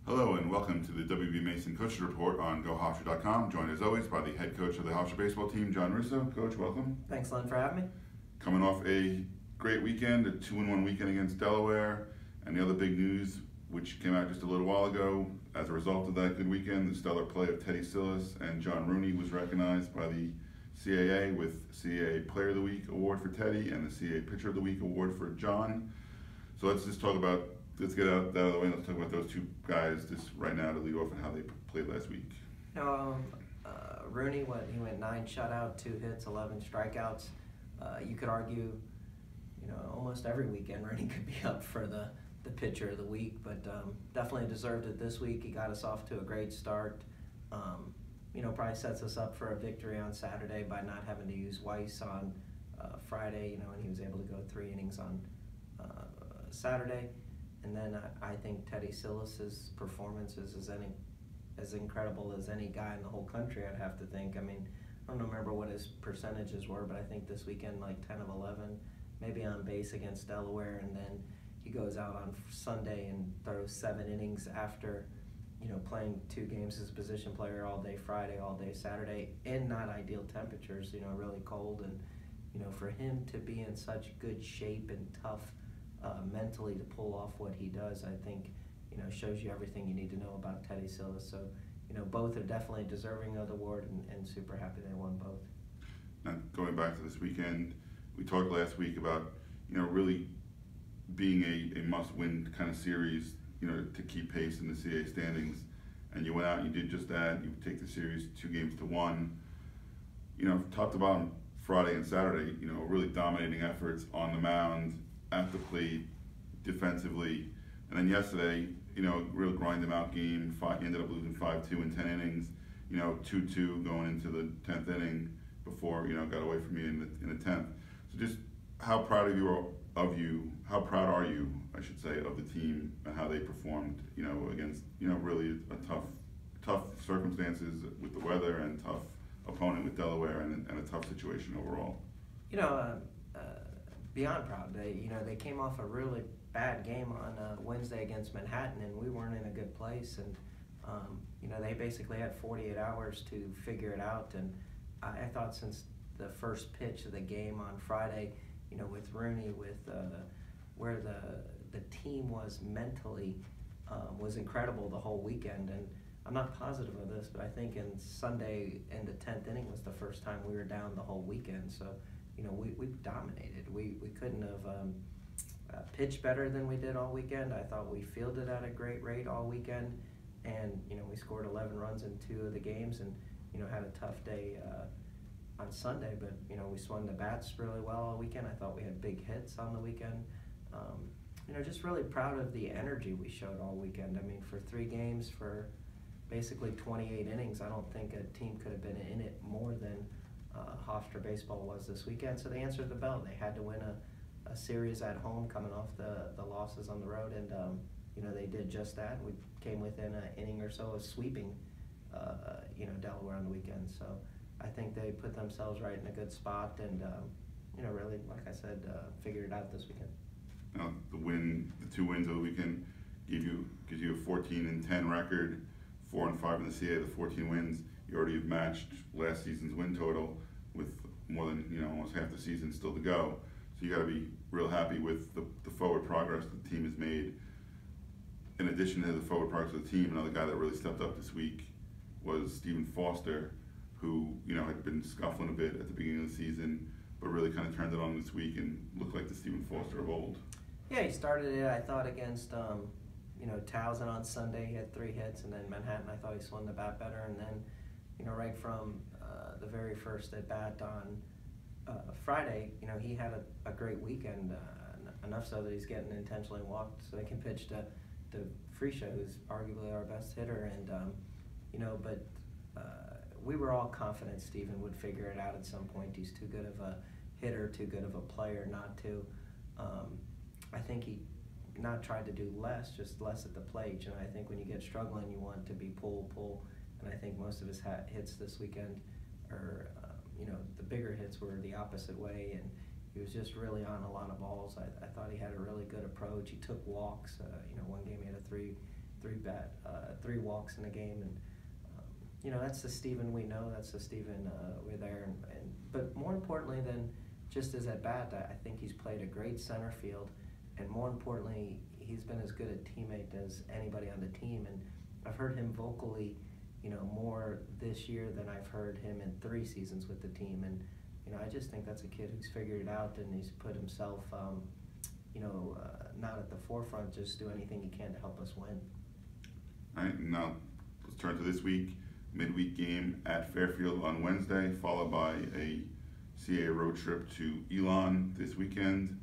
Hello and welcome to the WB Mason Coaches Report on GoHofstra.com. Joined as always by the head coach of the Hofstra baseball team, John Russo. Coach, welcome. Thanks, Len, for having me. Coming off a great weekend, a 2-1 weekend against Delaware, and the other big news, which came out just a little while ago, as a result of that good weekend, the stellar play of Teddy Sillis and John Rooney was recognized by the CAA with CAA Player of the Week award for Teddy and the CAA Pitcher of the Week award for John. So let's just talk about, let's get that out of the way. Let's talk about those two guys just right now to lead off and how they played last week. Rooney, he went 9 shutout, 2 hits, 11 strikeouts. You could argue, almost every weekend Rooney could be up for the pitcher of the week, but definitely deserved it this week. He got us off to a great start. Probably sets us up for a victory on Saturday by not having to use Weiss on Friday, and he was able to go 3 innings on Saturday. And then I think Teddy Sillis' performance is as incredible as any guy in the whole country, I'd have to think. I mean, I don't remember what his percentages were, but I think this weekend like 10 of 11, maybe on base against Delaware, and then he goes out on Sunday and throws 7 innings after, playing 2 games as a position player all day Friday, all day Saturday, in not ideal temperatures, really cold. And, for him to be in such good shape and tough mentally to pull off what he does, I think, shows you everything you need to know about Teddy Sillis. So, both are definitely deserving of the award, and super happy they won both. Now, going back to this weekend, we talked last week about, really being a must-win kind of series, to keep pace in the CAA standings. And you went out and you did just that. You take the series 2 games to 1. Top to bottom, Friday and Saturday, really dominating efforts on the mound, at the plate, defensively. And then yesterday, real grind them out game. You ended up losing 5-2 in 10 innings. 2-2 going into the 10th inning before got away from you in the 10th. So just how proud how proud are you, I should say, of the team and how they performed, against really a tough circumstances with the weather and tough opponent with Delaware and a tough situation overall. Beyond proud. They came off a really bad game on Wednesday against Manhattan, and we weren't in a good place. And they basically had 48 hours to figure it out. And I thought since the first pitch of the game on Friday, with Rooney, with where the team was mentally, was incredible the whole weekend. And I'm not positive of this, but I think in Sunday in the 10th inning was the first time we were down the whole weekend. So. We dominated. We couldn't have pitched better than we did all weekend. I thought we fielded at a great rate all weekend, and we scored 11 runs in 2 of the games, and had a tough day on Sunday. But we swung the bats really well all weekend. I thought we had big hits on the weekend. Just really proud of the energy we showed all weekend. I mean, for 3 games, for basically 28 innings, I don't think a team could have been in it more than Hofstra baseball was this weekend. So they answered the bell. They had to win a series at home coming off the losses on the road, and they did just that. We came within an inning or so of sweeping Delaware on the weekend. So I think they put themselves right in a good spot, and really, like I said, figured it out this weekend. Now the 2 wins of the weekend gives you a 14-10 record, 4-5 in the CAA. The 14 wins, you already have matched last season's win total with more than almost half the season still to go. So you got to be real happy with the forward progress the team has made. In addition to the forward progress of the team, another guy that really stepped up this week was Stephen Foster, who had been scuffling a bit at the beginning of the season, but really kind of turned it on this week and looked like the Stephen Foster of old. Yeah, he started it, I thought, against Towson on Sunday. He had 3 hits, and then Manhattan, I thought he swung the bat better, and then right from the very first at bat on Friday, he had a great weekend, enough so that he's getting intentionally walked so they can pitch to Freesha, who's arguably our best hitter. And but we were all confident Stephen would figure it out at some point. He's too good of a hitter, too good of a player not to. I think he not tried to do less, just less at the plate. I think when you get struggling, you want to be pull. And I think most of his hits this weekend, or the bigger hits, were the opposite way, and he was just really on a lot of balls. I thought he had a really good approach. He took walks. One game he had a three walks in the game, and you know, that's the Steven we know. That's the Steven we're there, but more importantly than just his at bat, I think he's played a great center field, and more importantly, he's been as good a teammate as anybody on the team. And I've heard him vocally, you know, more this year than I've heard him in 3 seasons with the team. And you know, I just think that's a kid who's figured it out, and he's put himself, you know, not at the forefront, just do anything he can to help us win. All right, now let's turn to this week. Midweek game at Fairfield on Wednesday, followed by a CAA road trip to Elon this weekend.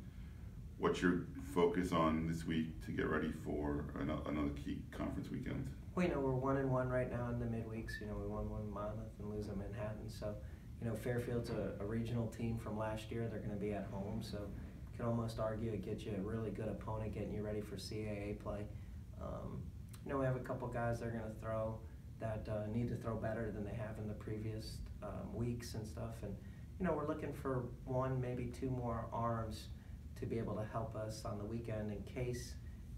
What's your focus on this week to get ready for another key conference weekend? Well, you know, we're 1-1 right now in the midweeks. You know, we won one Monmouth and lose at Manhattan. So, you know, Fairfield's a regional team from last year. They're going to be at home, so you can almost argue it gets you a really good opponent, getting you ready for CAA play. You know, we have a couple guys they're going to throw that need to throw better than they have in the previous weeks and stuff. And, you know, we're looking for 1, maybe 2 more arms to be able to help us on the weekend in case,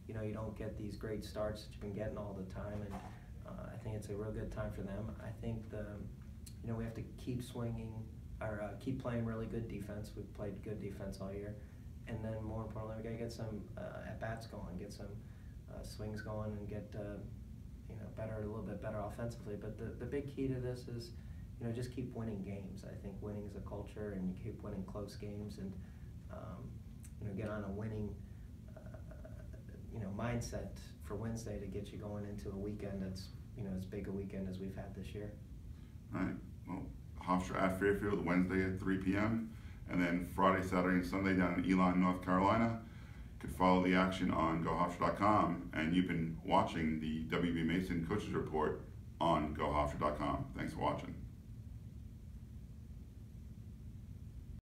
you know, you don't get these great starts that you've been getting all the time. And I think it's a real good time for them. I think you know, we have to keep swinging or keep playing really good defense. We've played good defense all year. And then more importantly, we got to get some at-bats going, get some swings going, and get, you know, a little bit better offensively. But the big key to this is, you know, just keep winning games. I think winning is a culture, and you keep winning close games, and you know, get on a winning you know, mindset for Wednesday to get you going into a weekend that's, you know, as big a weekend as we've had this year. All right. Well, Hofstra at Fairfield Wednesday at 3 p.m. and then Friday, Saturday, and Sunday down in Elon, North Carolina. You could follow the action on GoHofstra.com, and you've been watching the WB Mason Coaches Report on GoHofstra.com.